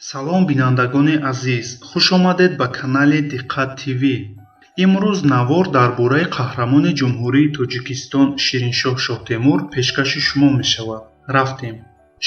салом бинандагони азиз, хуш омадед ба канали Диққат ТВ. имрӯз навор дар бораи қаҳрамони ҷумҳурии Тоҷикистон Шириншоҳ Шоҳтемур пешкаши шумо мешавад. рафтем.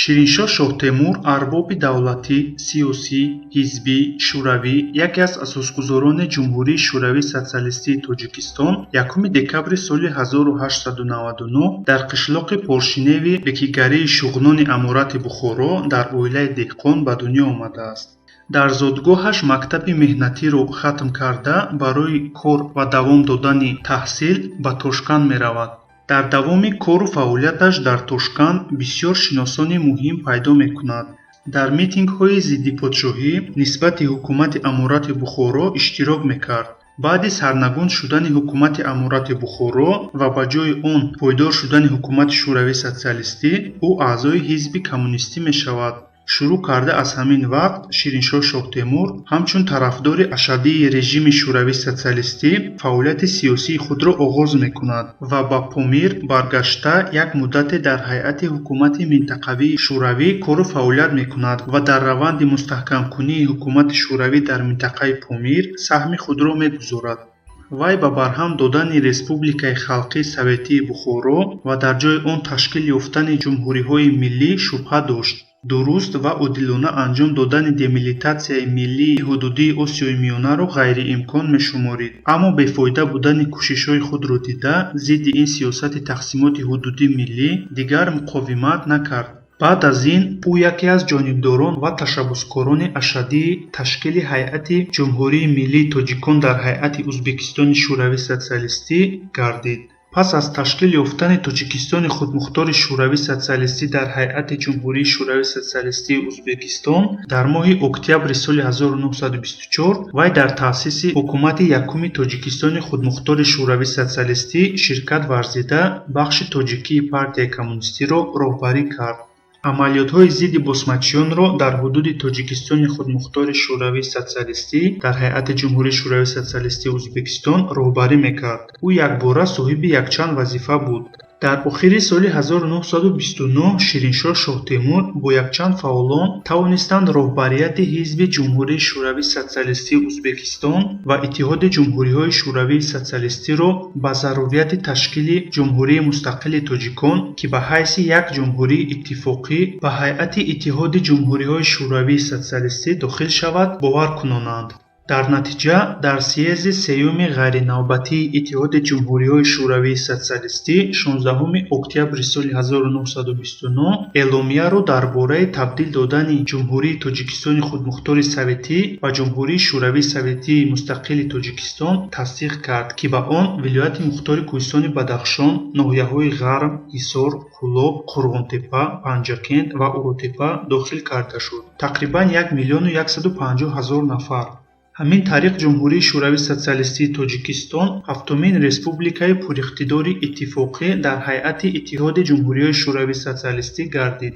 Шириншоҳ Шоҳтемур арбоби давлатӣ, сиёсӣ, ҳизбӣ, шӯравӣ, яке аз асосгузорони Ҷумҳурии Шӯравии Социалистии Тоҷикистон 1 декабри соли 1899 дар қишлоқи Поршиневи бекигарии шуғнони амурати Бухоро дар оилаи деҳқон ба дунё омадааст. дар зодгоҳаш мактаби меҳнатиро хатм карда барои кор ва давом додани таҳсил ба Тошканд меравад. дар давоми кору фаъолияташ дар Тошканд бисёр шиносони муҳим пайдо мекунад. дар митингҳои зидди подшоҳӣ нисбати ҳукумати амурати Бухоро иштирок мекард. баъди сарнагун шудани ҳукумати амурати Бухоро ва ба ҷои он пойдор шудани ҳукумати Шӯравии Социалистӣ, ӯ аъзои ҳизби коммунистӣ мешавад. шурӯъ карда аз ҳамин вақт Шириншоҳ Шоҳтемур ҳамчун тарафдори ашадии режими Шӯравии Социалистӣ фаъолияти сиёсии худро оғоз мекунад ва ба Помир баргашта як муддате дар ҳайати ҳукумати минтақавии шӯравӣ кору фаъолият мекунад ва дар раванди мустаҳкамкунии ҳукумати шӯравӣ дар минтақаи Помир саҳми худро мегузорад. вай ба барҳам додани Республикаи Халқии Советии Бухоро ва дар ҷои он ташкил ёфтани ҷумҳуриҳои миллӣ шубҳа дошт. дуруст ва одилона анҷом додани демилитатсияи миллии ҳудудии Осиёи Миёнаро ғайриимкон мешуморид, аммо бефоида будани кӯшишҳои худро дида, зидди ин сиёсати тақсимоти ҳудудии миллӣ дигар муқовимат накард. баъд аз ин ӯ яке аз ҷонибдорон ва ташаббускорони ашадии ташкили ҳайати ҷумҳурии миллии тоҷикон дар ҳайати Ӯзбекистони Шӯравии Социалистӣ гардид. пас аз ташкил ёфтани Тоҷикистони худмухтори Шӯравии Социалистӣ дар ҳайати Ҷумҳурии Шӯравии Социалистии Ӯзбекистон дар моҳи октябри соли 1924 вай дар таъсиси ҳукумати якуми Тоҷикистони худмухтори Шӯравии Социалистӣ ширкат варзида, бахши тоҷикии партияи коммунистиро роҳбарӣ кард. амалиётҳои зидди босмачиёнро дар ҳудуди Тоҷикистони худмухтори Шӯравии Социалистӣ дар ҳайати Ҷумҳурии Шӯравии Социалистии Ӯзбекистон роҳбарӣ мекард. ӯ якбора соҳиби якчанд вазифа буд. дар охири соли 1929 Шириншоҳ Шоҳтемур бо якчанд фаъолон тавонистанд роҳбарияти ҳизби Ҷумҳурии Шӯравии Социалистии Ӯзбекистон ва Иттиҳоди ҷумҳуриҳои Шӯравии Социалистиро ба зарурияти ташкили Ҷумҳурии Мустақили Тоҷикон, ки ба ҳайси як ҷумҳурии иттифоқӣ ба ҳайати Иттиҳоди ҷумҳуриҳои Шӯравии Социалистӣ дохил шавад, бовар кунонанд. дар натиҷа дар съезди сеюми ғайринавбатии Иттиҳоди ҷумҳуриҳои Шӯравии Социалистӣ 16 октябри соли 1929 эъломияро дар бораи табдил додани Ҷумҳурии Тоҷикистони худмухтори Советӣ ба Ҷумҳурии Шӯравии Советии Мустақили Тоҷикистон тасдиқ кард, ки ба он вилояти мухтори Кӯҳистони Бадахшон, ноҳияҳои Ғарм, Ҳисор, Қуллоб, Қурғонтепа, Панҷакент ва Урутепа дохил карда шуд. тақрибан 1,150,000 нафар. ҳамин тариқ Ҷумҳурии Шӯравии Социалистии Тоҷикистон ҳафтумин республикаи пуриқтидори иттифоқӣ дар ҳайати Иттиҳоди ҷумҳуриҳои Шӯравии Социалистӣ гардид.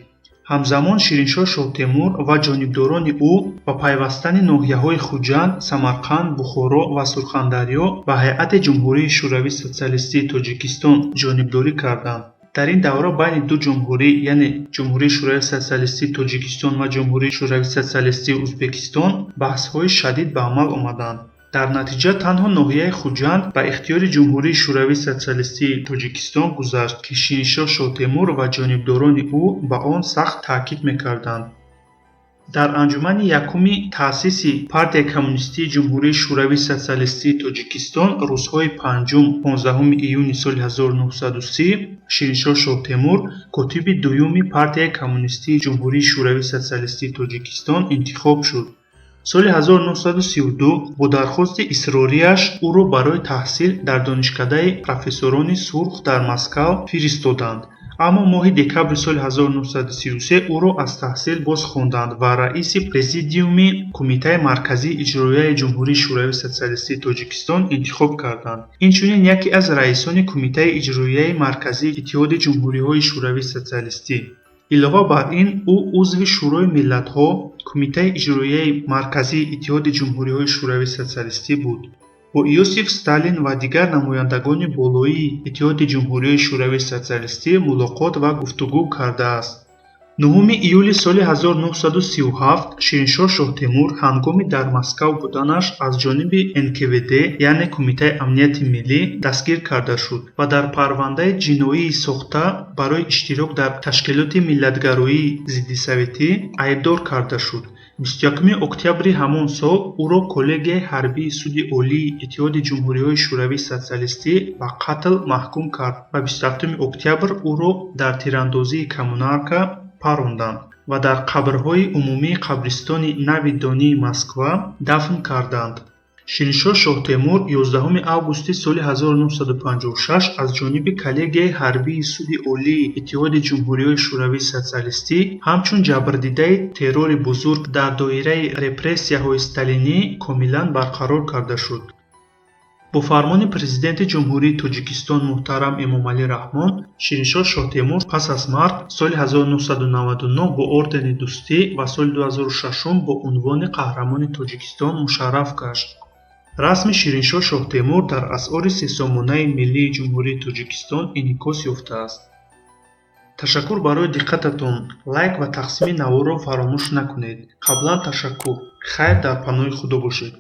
ҳамзамон Шириншоҳ Шоҳтемур ва ҷонибдорони ӯ ба пайвастани ноҳияҳои Хуҷанд, Самарқанд, Бухоро ва Сурхандарё ба ҳайати Ҷумҳурии Шӯравии Социалистии Тоҷикистон ҷонибдорӣ карданд. дар ин давра байни ду ҷумҳурӣ, яъне Ҷумҳурии Шӯравии Социалистии Тоҷикистон ва Ҷумҳурии Шӯравии Социалистии Ӯзбекистон баҳсҳои шадид ба амал омаданд. дар натиҷа танҳо ноҳияи Хуҷанд ба ихтиёри Ҷумҳурии Шӯравии Социалистии Тоҷикистон гузашт, ки Шириншоҳ Шоҳтемур ва ҷонибдорони ӯ ба он сахт таъкид мекарданд. дар анҷумани якуми таъсиси партияи коммунистии Ҷумҳурии Шӯравии Социалистии Тоҷикистон рӯзҳои 5-15 июни соли 1930 Шириншоҳ Шоҳтемур котиби дуюми партияи коммунистии Ҷумҳурии Шӯравии Социалистии Тоҷикистон интихоб шуд. соли 1932 бо дархости исрорияш ӯро барои таҳсил дар донишкадаи профессорони сурх дар Москав фиристоданд, аммо моҳи декабри соли 1933 ӯро аз таҳсил бозхонданд ва раиси президиуми Кумитаи марказии иҷроияи Ҷумҳурии Шӯравии Социалистии Тоҷикистон интихоб карданд. инчунин яке аз раисони Кумитаи иҷроияи марказии Иттиҳоди ҷумҳуриҳои Шӯравии Социалистӣ. илова бар ин, ӯ узви Шӯрои миллатҳо, Кумитаи иҷроияи марказии Иттиҳоди ҷумҳуриҳои Шӯравии Социалистӣ буд. бо Иосиф Сталин ва дигар намояндагони болоии Иттиҳоди ҷумҳуриҳои Шӯравии Социалистӣ мулоқот ва гуфтугӯ кардааст. 9 июли соли 1937 Шириншоҳ Шоҳтемур ҳангоми дар Москав буданаш аз ҷониби НКВД яъне Кумитаи амнияти миллӣ дастгир карда шуд ва дар парвандаи ҷиноии сохта барои иштирок дар ташкилоти миллатгароии зиддисоветӣ айбдор карда шуд. 21 октябри ҳамон сол ӯро коллегияи ҳарбии суди олии Иттиҳоди ҷумҳуриҳои шӯравии социалистӣ ба қатл маҳкум кард ва 27 октябр ӯро дар тирандозии Коммунарка паронданд ва дар қабрҳои умумии қабристони Нави Донии Москва дафн карданд. Шириншоҳ Шоҳтемур 11 августи соли 1956 аз ҷониби коллегияи ҳарбии суди олии Иттиҳоди ҷумҳуриҳои шӯравии социалистӣ ҳамчун ҷабрдидаи террори бузург дар доираи репрессияҳои сталинӣ комилан барқарор карда шуд. бо фармони президенти ҷумҳурии Тоҷикистон муҳтарам Эмомалӣ Раҳмон, Шириншоҳ Шоҳтемур пас аз марг соли 1999 бо ордени дӯстӣ ва соли 2006 бо унвони қаҳрамони Тоҷикистон мушарраф гашт. расми Шириншоҳ Шоҳтемур дар асъори сесомонаи миллии ҷумҳурии Тоҷикистон инъикос ёфтааст. ташаккур барои диққататон. лайк ва тақсими наворро фаромӯш накунед. қаблан ташаккур. хайр дар паноҳи худо бошед.